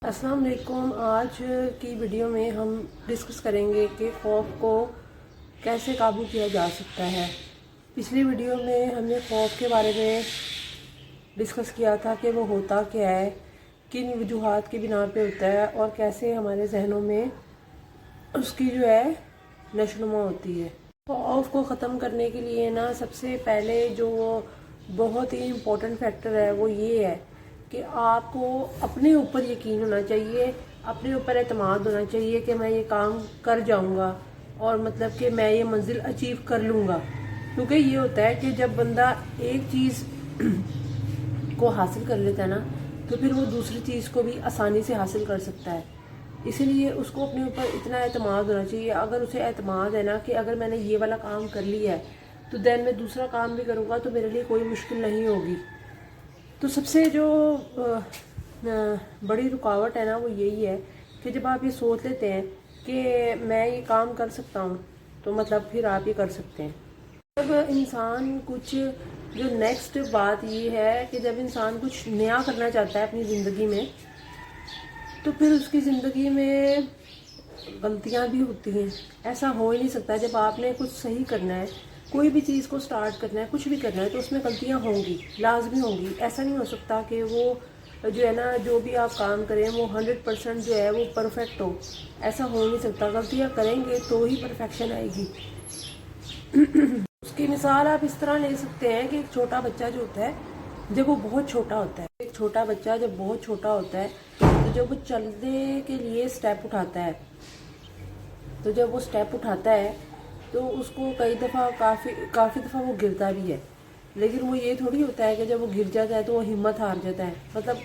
السلام علیکم۔ آج کی ویڈیو میں ہم ڈسکس کریں گے کہ خوف کو کیسے قابو کیا جا سکتا ہے۔ پچھلی ویڈیو میں ہم نے خوف کے بارے میں ڈسکس کیا تھا کہ وہ ہوتا کیا ہے، کن وجوہات کی بنا پہ ہوتا ہے اور کیسے ہمارے ذہنوں میں اس کی نشو نما ہوتی ہے۔ خوف کو ختم کرنے کے لیے سب سے پہلے جو بہت ہی امپورٹنٹ فیکٹر ہے وہ یہ ہے کہ آپ کو اپنے اوپر یقین ہونا چاہیے، اپنے اوپر اعتماد ہونا چاہیے کہ میں یہ کام کر جاؤں گا اور مطلب کہ میں یہ منزل اچیو کر لوں گا۔ کیونکہ یہ ہوتا ہے کہ جب بندہ ایک چیز کو حاصل کر لیتا ہے تو پھر وہ دوسری چیز کو بھی آسانی سے حاصل کر سکتا ہے۔ اسی لیے اس کو اپنے اوپر اتنا اعتماد ہونا چاہیے۔ اگر اسے اعتماد ہے کہ اگر میں نے یہ والا کام کر لیا ہے تو دین میں دوسرا کام بھی کروں گا تو میرے لیے کوئی مشکل نہیں ہوگی۔ تو سب سے جو بڑی رکاوٹ ہے وہ یہی ہے کہ جب آپ یہ سوچ لیتے ہیں کہ میں یہ کام کر سکتا ہوں تو مطلب پھر آپ یہ کر سکتے ہیں۔ جب انسان کچھ جو نیکسٹ بات یہ ہے کہ جب انسان کچھ نیا کرنا چاہتا ہے اپنی زندگی میں تو پھر اس کی زندگی میں غلطیاں بھی ہوتی ہیں۔ ایسا ہو ہی نہیں سکتا۔ جب آپ نے کچھ صحیح کرنا ہے، کوئی بھی چیز کو سٹارٹ کرنا ہے، کچھ بھی کرنا ہے تو اس میں غلطیاں ہوں گی، لازمی ہوں گی۔ ایسا نہیں ہو سکتا کہ وہ جو بھی آپ کام کریں وہ 100% وہ پرفیکٹ ہو۔ ایسا ہو نہیں سکتا۔ غلطیاں کریں گے تو ہی پرفیکشن آئے گی۔ اس کی مثال آپ اس طرح لے سکتے ہیں کہ ایک چھوٹا بچہ جو ہوتا ہے جب وہ بہت چھوٹا ہوتا ہے، ایک چھوٹا بچہ جب بہت چھوٹا ہوتا ہے تو جب وہ چلنے کے لیے سٹیپ اٹھاتا ہے تو جب وہ سٹیپ اٹھاتا ہے تو اس کو کئی دفعہ کافی دفعہ وہ گرتا بھی ہے، لیکن وہ یہ تھوڑی ہوتا ہے کہ جب وہ گر جاتا ہے تو وہ ہمت ہار جاتا ہے۔ مطلب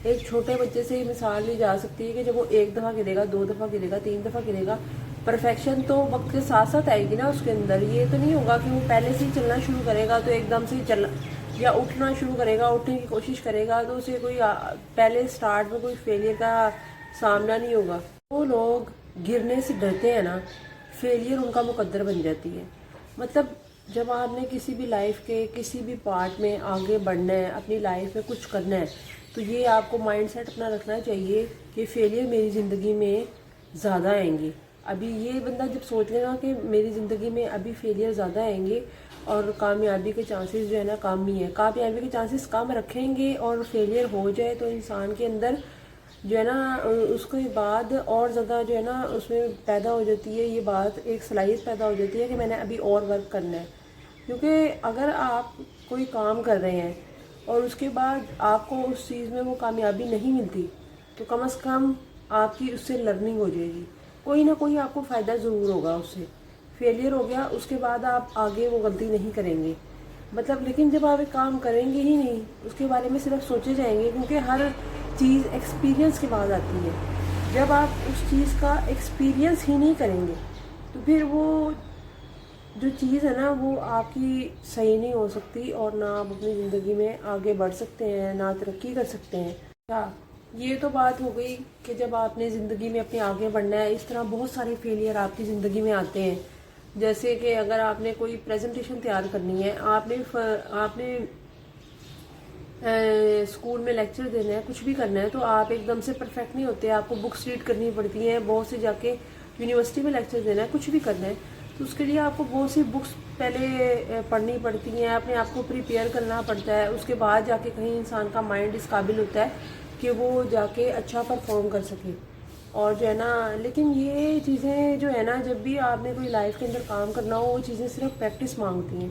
ایک چھوٹے بچے سے یہ مثال لی جا سکتی ہے کہ جب وہ ایک دفعہ گرے گا، 2 دفعہ گرے گا، 3 دفعہ گرے گا، پرفیکشن تو وقت کے ساتھ ساتھ آئے گی اس کے اندر۔ یہ تو نہیں ہوگا کہ وہ پہلے سے ہی چلنا شروع کرے گا تو ایک دم سے ہی چلنا، یا اٹھنا شروع کرے گا، اٹھنے کی کوشش کرے گا تو اسے کوئی پہلے سٹارٹ میں کوئی فیلئر کا سامنا نہیں ہوگا۔ وہ لوگ گرنے سے ڈرتے ہیں فیلئر ان کا مقدر بن جاتی ہے۔ مطلب جب آپ نے کسی بھی لائف کے کسی بھی پارٹ میں آگے بڑھنا ہے، اپنی لائف میں کچھ کرنا ہے تو یہ آپ کو مائنڈ سیٹ اپنا رکھنا چاہیے کہ فیلئر میری زندگی میں زیادہ آئیں گے۔ ابھی یہ بندہ جب سوچ لے کہ میری زندگی میں ابھی فیلئر زیادہ آئیں گے اور کامیابی کے چانسز کم ہی ہیں، کامیابی کے چانسز کم رکھیں گے اور فیلئر ہو جائے تو انسان کے اندر اس کے بعد اور زیادہ اس میں پیدا ہو جاتی ہے یہ بات، ایک صلاحیت پیدا ہو جاتی ہے کہ میں نے ابھی اور ورک کرنا ہے۔ کیونکہ اگر آپ کوئی کام کر رہے ہیں اور اس کے بعد آپ کو اس چیز میں وہ کامیابی نہیں ملتی تو کم از کم آپ کی اس سے لرننگ ہو جائے گی، کوئی نہ کوئی آپ کو فائدہ ضرور ہوگا اس سے۔ فیلئر ہو گیا اس کے بعد آپ آگے وہ غلطی نہیں کریں گے۔ مطلب لیکن جب آپ ایک کام کریں گے ہی نہیں، اس کے بارے میں صرف سوچے جائیں گے، کیونکہ ہر چیز ایکسپیرینس کے بعد آتی ہے۔ جب آپ اس چیز کا ایکسپیرینس ہی نہیں کریں گے تو پھر وہ جو چیز ہے وہ آپ کی صحیح نہیں ہو سکتی اور نہ آپ اپنی زندگی میں آگے بڑھ سکتے ہیں، نہ ترقی کر سکتے ہیں۔ یہ تو بات ہو گئی کہ جب آپ نے زندگی میں اپنے آگے بڑھنا ہے۔ اس طرح بہت سارے فیلئر آپ کی زندگی میں آتے ہیں، جیسے کہ اگر آپ نے کوئی پریزنٹیشن تیار کرنی ہے، آپ نے اسکول میں لیکچر دینا ہے، کچھ بھی کرنا ہے تو آپ ایک دم سے پرفیکٹ نہیں ہوتے۔ آپ کو بکس ریڈ کرنی پڑتی ہیں، بہت سے جا کے یونیورسٹی میں لیکچر دینا ہے، کچھ بھی کرنا ہے تو اس کے لیے آپ کو بہت سی بکس پہلے پڑھنی پڑتی ہیں، اپنے آپ کو پریپیئر کرنا پڑتا ہے۔ اس کے بعد جا کے کہیں انسان کا مائنڈ اس قابل ہوتا ہے کہ وہ جا کے اچھا پرفارم کر سکے۔ اور لیکن یہ چیزیں جب بھی آپ نے کوئی لائف کے اندر کام کرنا ہو، وہ چیزیں صرف پریکٹس مانگتی ہیں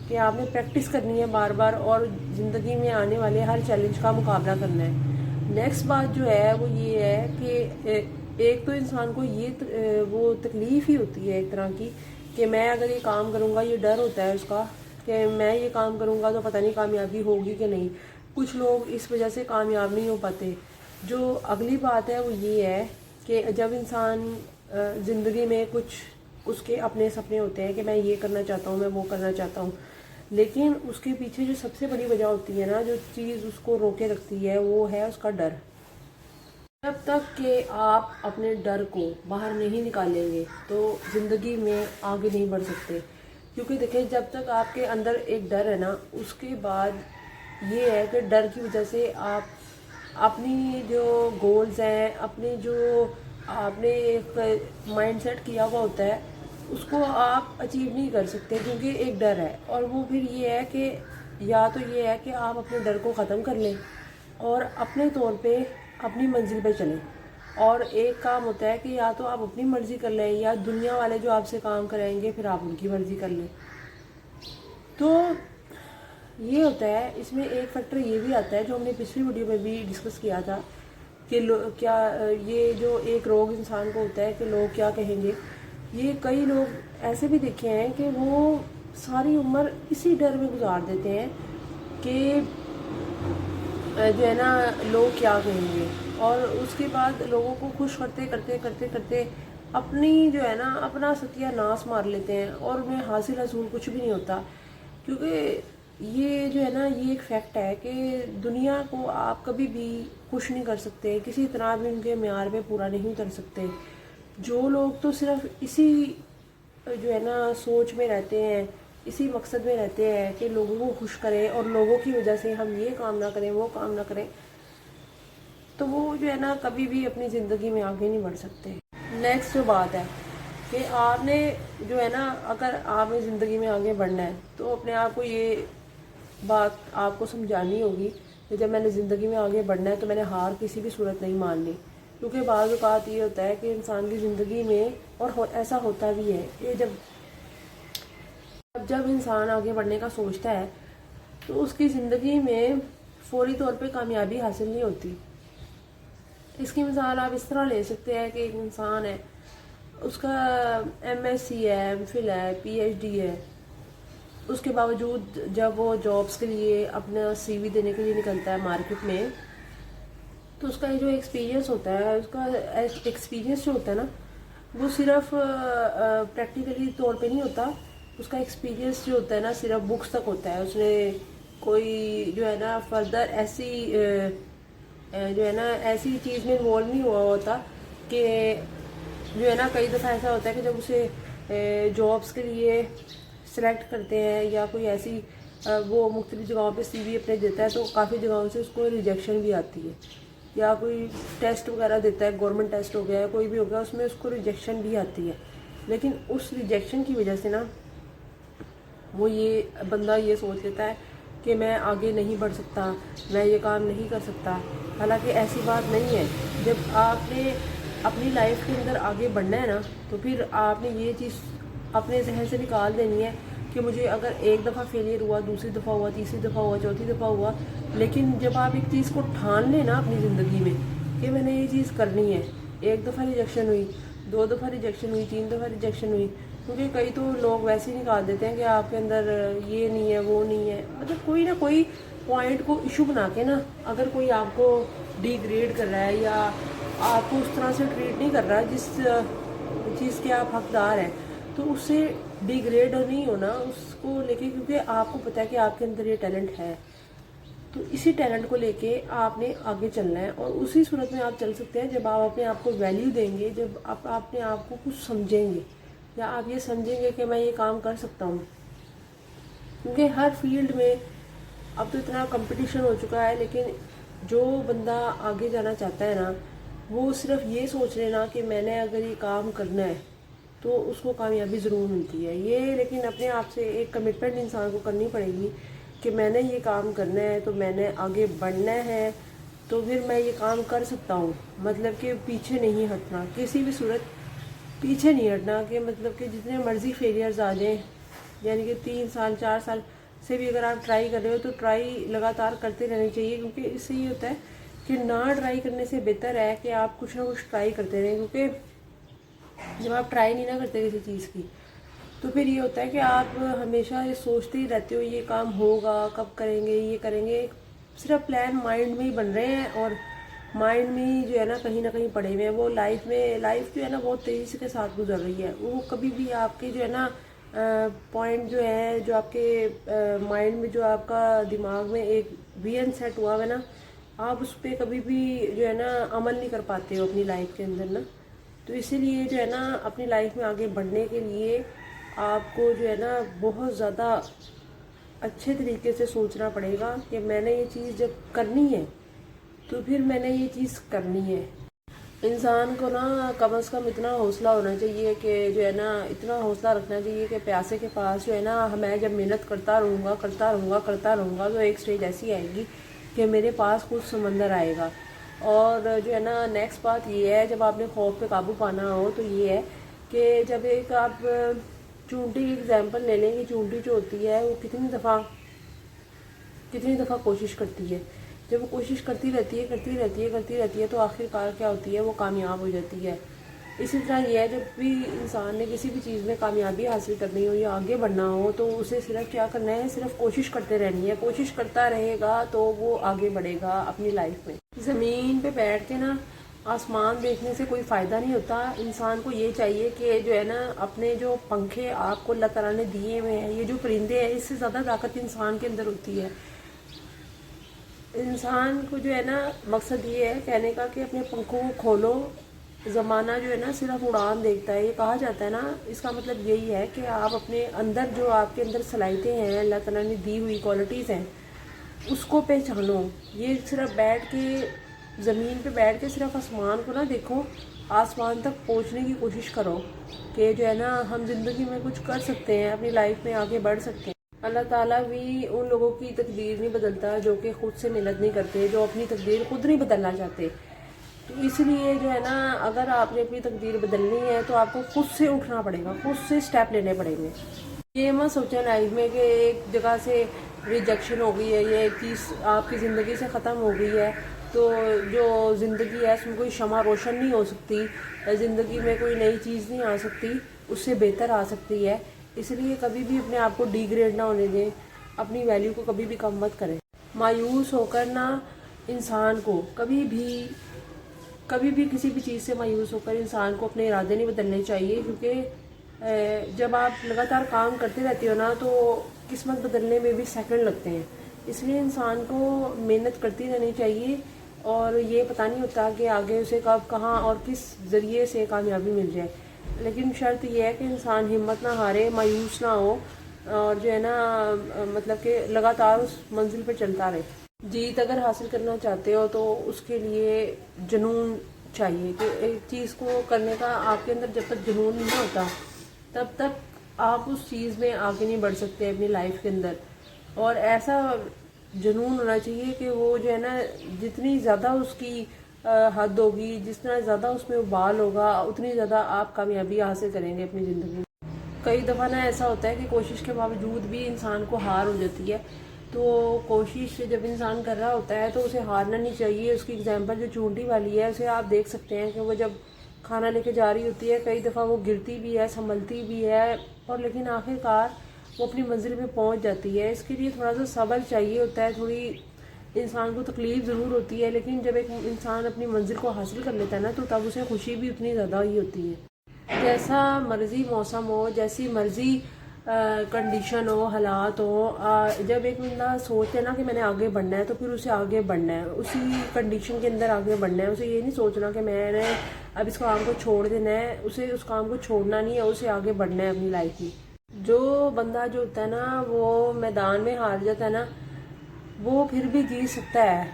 کہ آپ نے پریکٹس کرنی ہے بار بار اور زندگی میں آنے والے ہر چیلنج کا مقابلہ کرنا ہے۔ نیکسٹ بات وہ یہ ہے کہ ایک تو انسان کو وہ تکلیف ہی ہوتی ہے ایک طرح کی کہ میں اگر یہ کام کروں گا، یہ ڈر ہوتا ہے اس کا کہ میں یہ کام کروں گا تو پتہ نہیں کامیابی ہوگی کہ نہیں۔ کچھ لوگ اس وجہ سے کامیاب نہیں ہو پاتے۔ جو اگلی بات ہے وہ یہ ہے کہ جب انسان زندگی میں کچھ اس کے اپنے سپنے ہوتے ہیں کہ میں یہ کرنا چاہتا ہوں، میں وہ کرنا چاہتا ہوں، لیکن اس کے پیچھے جو سب سے بڑی وجہ ہوتی ہے جو چیز اس کو روکے رکھتی ہے وہ ہے اس کا ڈر۔ جب تک کہ آپ اپنے ڈر کو باہر نہیں نکالیں گے تو زندگی میں آگے نہیں بڑھ سکتے۔ کیونکہ دیکھیں جب تک آپ کے اندر ایک ڈر ہے اس کے بعد یہ ہے کہ ڈر کی وجہ سے آپ اپنی جو گولز ہیں، اپنی جو آپ نے ایک مائنڈ سیٹ کیا ہوا ہوتا ہے اس کو آپ اچیو نہیں کر سکتے، کیونکہ ایک ڈر ہے. اور وہ پھر یہ ہے کہ یا تو یہ ہے کہ آپ اپنے ڈر کو ختم کر لیں اور اپنے طور پہ اپنی منزل پہ چلیں. اور ایک کام ہوتا ہے کہ یا تو آپ اپنی مرضی کر لیں یا دنیا والے جو آپ سے کام کرائیں گے پھر آپ ان کی مرضی کر لیں. تو یہ ہوتا ہے. اس میں ایک فیکٹر یہ بھی آتا ہے جو ہم نے پچھلی ویڈیو میں بھی ڈسکس کیا تھا کہ کیا یہ جو ایک روگ انسان کو ہوتا ہے کہ لوگ کیا کہیں گے. یہ کئی لوگ ایسے بھی دیکھے ہیں کہ وہ ساری عمر اسی ڈر میں گزار دیتے ہیں کہ جو ہے نا لوگ کیا کہیں گے، اور اس کے بعد لوگوں کو خوش کرتے کرتے کرتے کرتے اپنی جو ہے نا اپنا ستیہ ناش مار لیتے ہیں اور انہیں حاصل حصول کچھ بھی نہیں ہوتا. کیونکہ یہ جو ہے نا یہ ایک فیکٹ ہے کہ دنیا کو آپ کبھی بھی خوش نہیں کر سکتے، کسی طرح بھی ان کے معیار پہ پورا نہیں اتر سکتے. جو لوگ تو صرف اسی جو ہے نا سوچ میں رہتے ہیں، اسی مقصد میں رہتے ہیں کہ لوگوں کو خوش کریں اور لوگوں کی وجہ سے ہم یہ کام نہ کریں وہ کام نہ کریں، تو وہ جو ہے نا کبھی بھی اپنی زندگی میں آگے نہیں بڑھ سکتے. نیکسٹ جو بات ہے کہ آپ نے جو ہے نا اگر آپ نے زندگی میں آگے بڑھنا ہے تو اپنے آپ کو یہ بات آپ کو سمجھانی ہوگی کہ جب میں نے زندگی میں آگے بڑھنا ہے تو میں نے ہار کسی بھی صورت نہیں ماننی. کیونکہ بعض اوقات یہ ہوتا ہے کہ انسان کی زندگی میں، اور ایسا ہوتا بھی ہے کہ جب انسان آگے بڑھنے کا سوچتا ہے تو اس کی زندگی میں فوری طور پہ کامیابی حاصل نہیں ہوتی. اس کی مثال آپ اس طرح لے سکتے ہیں کہ ایک انسان ہے، اس کا MSc ہے، MPhil ہے، PhD ہے، اس کے باوجود جب وہ جابس کے لیے اپنا CV دینے کے لیے نکلتا ہے مارکیٹ میں تو اس کا جو ایکسپیرینس ہوتا ہے، اس کا ایکسپیرینس جو ہوتا ہے نا وہ صرف پریکٹیکلی طور پہ نہیں ہوتا. اس کا ایکسپیرینس جو ہوتا ہے نا صرف بکس تک ہوتا ہے. اس نے کوئی جو ہے نا فردر ایسی جو ہے نا ایسی چیز میں انوالو نہیں ہوا ہوتا کہ جو ہے نا کئی دفعہ ایسا ہوتا ہے کہ جب اسے جابس کے لیے سلیکٹ کرتے ہیں یا کوئی ایسی وہ مختلف جگہوں پہ CV اپنے دیتا ہے تو کافی جگہوں سے اس کو ریجیکشن بھی آتی ہے، یا کوئی ٹیسٹ وغیرہ دیتا ہے، گورنمنٹ ٹیسٹ ہو گیا ہے کوئی بھی ہو گیا، اس میں اس کو ریجیکشن بھی آتی ہے. لیکن اس ریجیکشن کی وجہ سے نا وہ یہ بندہ یہ سوچ لیتا ہے کہ میں آگے نہیں بڑھ سکتا، میں یہ کام نہیں کر سکتا. حالانکہ ایسی بات نہیں ہے. جب آپ نے اپنی لائف کے اندر آگے بڑھنا ہے نا تو پھر آپ نے یہ چیز اپنے ذہن سے نکال دینی ہے کہ مجھے اگر ایک دفعہ فیلئر ہوا، دوسری دفعہ ہوا، تیسری دفعہ ہوا، چوتھی دفعہ ہوا، لیکن جب آپ ایک چیز کو ٹھان لیں نا اپنی زندگی میں کہ میں نے یہ چیز کرنی ہے، ایک دفعہ ریجیکشن ہوئی، 2 دفعہ ریجیکشن ہوئی، 3 دفعہ ریجیکشن ہوئی، کیونکہ کئی تو لوگ ویسے ہی نکال دیتے ہیں کہ آپ کے اندر یہ نہیں ہے وہ نہیں ہے. مطلب کوئی نہ کوئی پوائنٹ کو ایشو بنا کے نا اگر کوئی آپ کو ڈی گریڈ کر رہا ہے یا آپ کو اس طرح سے ٹریٹ نہیں کر رہا جس چیز کے آپ حقدار ہیں تو اس سے ڈی گریڈ نہیں ہونا اس کو لے کے، کیونکہ آپ کو پتہ ہے کہ آپ کے اندر یہ ٹیلنٹ ہے. تو اسی ٹیلنٹ کو لے کے آپ نے آگے چلنا ہے، اور اسی صورت میں آپ چل سکتے ہیں جب آپ اپنے آپ کو ویلیو دیں گے، جب آپ اپنے آپ کو کچھ سمجھیں گے یا آپ یہ سمجھیں گے کہ میں یہ کام کر سکتا ہوں. کیونکہ ہر فیلڈ میں اب تو اتنا کمپٹیشن ہو چکا ہے، لیکن جو بندہ آگے جانا چاہتا ہے نا وہ صرف یہ سوچ لینا کہ میں نے اگر یہ کام کرنا ہے تو اس کو کامیابی ضرور ملتی ہے. یہ لیکن اپنے آپ سے ایک کمٹمنٹ انسان کو کرنی پڑے گی کہ میں نے یہ کام کرنا ہے تو میں نے آگے بڑھنا ہے تو پھر میں یہ کام کر سکتا ہوں. مطلب کہ پیچھے نہیں ہٹنا، کسی بھی صورت پیچھے نہیں ہٹنا، کہ مطلب کہ جتنے مرضی فیلیئرز آ جائیں، یعنی کہ 3 سال 4 سال سے بھی اگر آپ ٹرائی کر رہے ہو تو ٹرائی لگاتار کرتے رہنی چاہیے. کیونکہ اس سے یہ ہوتا ہے کہ نہ ٹرائی کرنے سے بہتر ہے کہ آپ کچھ نہ کچھ ٹرائی کرتے رہیں. کیونکہ جب آپ ٹرائی نہیں نہ کرتے کسی چیز کی تو پھر یہ ہوتا ہے کہ آپ ہمیشہ یہ سوچتے ہی رہتے ہو یہ کام ہوگا، کب کریں گے، یہ کریں گے. صرف پلان مائنڈ میں ہی بن رہے ہیں اور مائنڈ میں ہی جو ہے نا کہیں پڑے ہوئے ہیں. وہ لائف جو ہے نا بہت تیزی کے ساتھ گزر رہی ہے. وہ کبھی بھی آپ کے جو ہے نا پوائنٹ جو ہے جو آپ کے مائنڈ میں جو آپ کا دماغ میں ایک ویژن سیٹ ہوا ہے نا آپ اس پہ کبھی بھی جو ہے نا عمل نہیں کر پاتے ہو اپنی لائف کے اندر نا. تو اسی لیے جو ہے نا اپنی لائف میں آگے بڑھنے کے لیے آپ کو جو ہے نا بہت زیادہ اچھے طریقے سے سوچنا پڑے گا کہ میں نے یہ چیز جب کرنی ہے تو پھر میں نے یہ چیز کرنی ہے۔ انسان کو نا کم از کم اتنا حوصلہ ہونا چاہیے کہ جو ہے نا اتنا حوصلہ رکھنا چاہیے کہ پیاسے کے پاس جو ہے نا میں جب محنت کرتا رہوں گا تو ایک سٹیج ایسی آئے گی کہ میرے پاس کچھ سمندر آئے گا۔ اور جو ہے نا نیکسٹ بات یہ ہے، جب آپ نے خوف پہ قابو پانا ہو تو یہ ہے کہ جب ایک آپ چونٹی کی اگزامپل لے لیں گے، چونٹی جو ہوتی ہے وہ کتنی دفعہ کوشش کرتی ہے، جب وہ کوشش کرتی رہتی ہے تو آخر کار کیا ہوتی ہے، وہ کامیاب ہو جاتی ہے۔ اسی طرح یہ ہے، جب بھی انسان نے کسی بھی چیز میں کامیابی حاصل کرنی ہو یا آگے بڑھنا ہو تو اسے صرف کیا کرنا ہے، صرف کوشش کرتے رہنی ہے۔ کوشش کرتا رہے گا تو وہ آگے بڑھے گا اپنی لائف میں۔ زمین پہ بیٹھ کے نا آسمان دیکھنے سے کوئی فائدہ نہیں ہوتا۔ انسان کو یہ چاہیے کہ جو ہے نا اپنے جو پنکھے آپ کو اللہ تعالیٰ نے دیے ہوئے ہیں، یہ جو پرندے ہیں، اس سے زیادہ طاقت انسان کے اندر ہوتی ہے۔ انسان کو جو ہے نا مقصد یہ ہے کہنے کا کہ اپنے پنکھوں کو کھولو۔ زمانہ جو ہے نا صرف اڑان دیکھتا ہے، یہ کہا جاتا ہے نا، اس کا مطلب یہی ہے کہ آپ اپنے اندر جو آپ کے اندر صلاحیتیں ہیں، اللہ تعالیٰ نے دی ہوئی کوالٹیز ہیں، اس کو پہچانو۔ یہ صرف بیٹھ کے زمین پہ بیٹھ کے صرف آسمان کو نہ دیکھو، آسمان تک پہنچنے کی کوشش کرو کہ جو ہے نا ہم زندگی میں کچھ کر سکتے ہیں، اپنی لائف میں آگے بڑھ سکتے ہیں۔ اللہ تعالیٰ بھی ان لوگوں کی تقدیر نہیں بدلتا جو کہ خود سے محنت نہیں کرتے، جو اپنی تقدیر خود نہیں بدلنا چاہتے۔ تو اس لیے جو ہے نا اگر آپ نے اپنی تقدیر بدلنی ہے تو آپ کو خود سے اٹھنا پڑے گا، خود سے سٹیپ لینے پڑیں گے۔ یہ مت سوچیں لائف میں کہ ایک جگہ سے ریجیکشن ہو گئی ہے، یہ ایک چیز آپ کی زندگی سے ختم ہو گئی ہے تو جو زندگی ہے اس میں کوئی شمع روشن نہیں ہو سکتی، زندگی میں کوئی نئی چیز نہیں آ سکتی، اس سے بہتر آ سکتی ہے۔ اس لیے کبھی بھی اپنے آپ کو ڈی گریڈ نہ ہونے دیں، اپنی ویلیو کو کبھی بھی کم مت کریں۔ مایوس ہو کر نہ انسان کو کبھی بھی کسی بھی چیز سے مایوس ہو کر انسان کو اپنے ارادے نہیں بدلنے چاہیے، کیونکہ جب آپ لگاتار کام کرتے رہتے ہو نا تو قسمت بدلنے میں بھی سیکنڈ لگتے ہیں۔ اس لیے انسان کو محنت کرتی رہنی چاہیے، اور یہ پتہ نہیں ہوتا کہ آگے اسے کب کہاں اور کس ذریعے سے کامیابی مل جائے۔ لیکن شرط یہ ہے کہ انسان ہمت نہ ہارے، مایوس نہ ہو، اور جو ہے نا مطلب کہ لگاتار اس منزل پہ چلتا رہے۔ جیت اگر حاصل کرنا چاہتے ہو تو اس کے لیے جنون چاہیے، کہ ایک چیز کو کرنے کا آپ کے اندر جب تک جنون نہیں ہوتا تب تک آپ اس چیز میں آگے نہیں بڑھ سکتے اپنی لائف کے اندر۔ اور ایسا جنون ہونا چاہیے کہ وہ جو ہے نا جتنی زیادہ اس کی حد ہوگی، جتنا زیادہ اس میں ابال ہوگا، اتنی زیادہ آپ کامیابی حاصل کریں گے اپنی زندگی میں۔ کئی دفعہ نا ایسا ہوتا ہے کہ کوشش کے باوجود بھی انسان کو ہار ہو جاتی ہے، تو کوشش جب انسان کر رہا ہوتا ہے تو اسے ہارنا نہیں چاہیے۔ اس کی اگزامپل جو چونٹی والی ہے اسے آپ دیکھ سکتے ہیں کہ وہ جب کھانا لے کے جا رہی ہوتی ہے، کئی دفعہ وہ گرتی بھی ہے، سنبھلتی بھی ہے، اور لیکن آخر کار وہ اپنی منزل پہ پہنچ جاتی ہے۔ اس کے لیے تھوڑا سا صبر چاہیے ہوتا ہے، تھوڑی انسان کو تکلیف ضرور ہوتی ہے، لیکن جب ایک انسان اپنی منزل کو حاصل کر لیتا ہے نا تو تب اسے خوشی بھی اتنی زیادہ ہی ہوتی ہے۔ جیسا مرضی موسم ہو، جیسی مرضی کنڈیشن ہو، حالات ہو، جب ایک بندہ سوچے نا کہ میں نے آگے بڑھنا ہے تو پھر اسے آگے بڑھنا ہے، اسی کنڈیشن کے اندر آگے بڑھنا ہے۔ اسے یہ نہیں سوچنا کہ میں نے اب اس کام کو چھوڑ دینا ہے، اسے اس کام کو چھوڑنا نہیں ہے، اسے آگے بڑھنا ہے اپنی لائف میں۔ جو بندہ جو ہوتا ہے نا وہ میدان میں ہار جاتا ہے نا، وہ پھر بھی جیت سکتا ہے،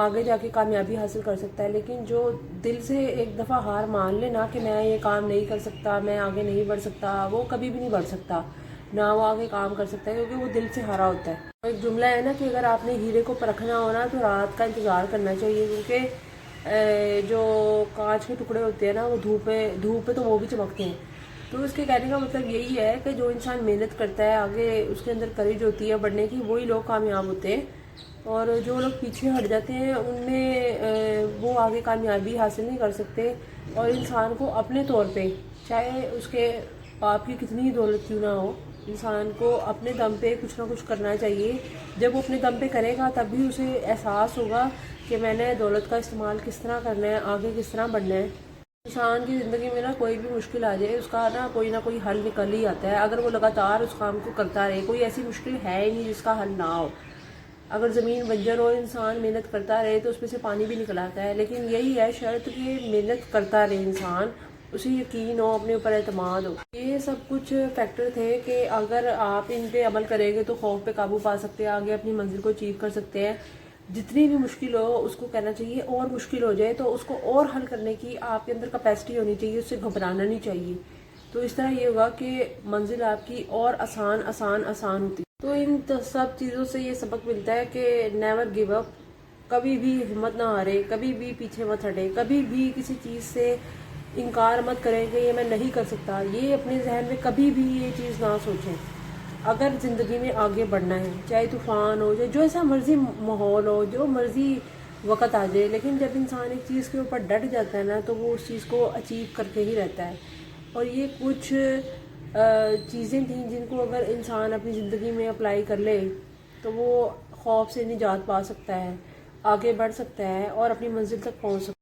آگے جا کے کامیابی حاصل کر سکتا ہے، لیکن جو دل سے ایک دفعہ ہار مان لے نا کہ میں یہ کام نہیں کر سکتا، میں آگے نہیں بڑھ سکتا، وہ کبھی بھی نہیں بڑھ سکتا، نہ وہ آگے کام کر سکتا ہے، کیونکہ وہ دل سے ہارا ہوتا ہے۔ ایک جملہ ہے نا کہ اگر آپ نے ہیرے کو پرکھنا ہو نا تو رات کا انتظار کرنا چاہیے، کیونکہ جو کانچ کے ٹکڑے ہوتے ہیں نا وہ دھوپ پہ تو وہ بھی چمکتے ہیں۔ تو اس کے کہنے کا مطلب یہی ہے کہ جو انسان محنت کرتا ہے، آگے اس کے اندر کریج ہوتی ہے بڑھنے کی، وہی لوگ کامیاب ہوتے ہیں، اور جو لوگ پیچھے ہٹ جاتے ہیں ان میں وہ آگے کامیابی حاصل نہیں کر سکتے۔ اور انسان کو اپنے طور پہ، چاہے اس کے باپ کی کتنی ہی دولت کیوں نہ ہو، انسان کو اپنے دم پہ کچھ نہ کچھ کرنا چاہیے۔ جب وہ اپنے دم پہ کرے گا تب بھی اسے احساس ہوگا کہ میں نے دولت کا استعمال کس طرح کرنا ہے، آگے کس طرح بڑھنا ہے۔ انسان کی زندگی میں نا کوئی بھی مشکل آ جائے، اس کا نا کوئی حل نکل ہی آتا ہے، اگر وہ لگاتار اس کام کو کرتا رہے۔ کوئی ایسی مشکل ہے ہی نہیں جس کا حل نہ ہو۔ اگر زمین بنجر ہو، انسان محنت کرتا رہے تو اس میں سے پانی بھی نکل آتا ہے، لیکن یہی ہے شرط کہ محنت کرتا رہے انسان، اسے یقین ہو، اپنے اوپر اعتماد ہو۔ یہ سب کچھ فیکٹر تھے کہ اگر آپ ان پہ عمل کریں گے تو خوف پہ قابو پا سکتے ہیں، آگے اپنی منزل کو اچیو کر سکتے ہیں۔ جتنی بھی مشکل ہو اس کو کہنا چاہیے، اور مشکل ہو جائے تو اس کو اور حل کرنے کی آپ کے اندر کیپیسٹی ہونی چاہیے، اس سے گھبرانا نہیں چاہیے. تو اس طرح یہ ہوگا کہ منزل آپ کی اور آسان آسان آسان ہوتی. تو ان سب چیزوں سے یہ سبق ملتا ہے کہ نیور گیو اپ، کبھی بھی ہمت نہ ہارے، کبھی بھی پیچھے مت ہٹے، کبھی بھی کسی چیز سے انکار مت کریں کہ یہ میں نہیں کر سکتا. یہ اپنے ذہن میں کبھی بھی یہ چیز نہ سوچیں. اگر زندگی میں آگے بڑھنا ہے، چاہے طوفان ہو، چاہے جو ایسا مرضی ماحول ہو، جو مرضی وقت آ جائے، لیکن جب انسان ایک چیز کے اوپر ڈٹ جاتا ہے نا تو وہ اس چیز کو اچیو کر کے ہی رہتا ہے. اور یہ کچھ چیزیں تھیں جن کو اگر انسان اپنی زندگی میں اپلائی کر لے تو وہ خوف سے نجات پا سکتا ہے، آگے بڑھ سکتا ہے اور اپنی منزل تک پہنچ سکتا ہے.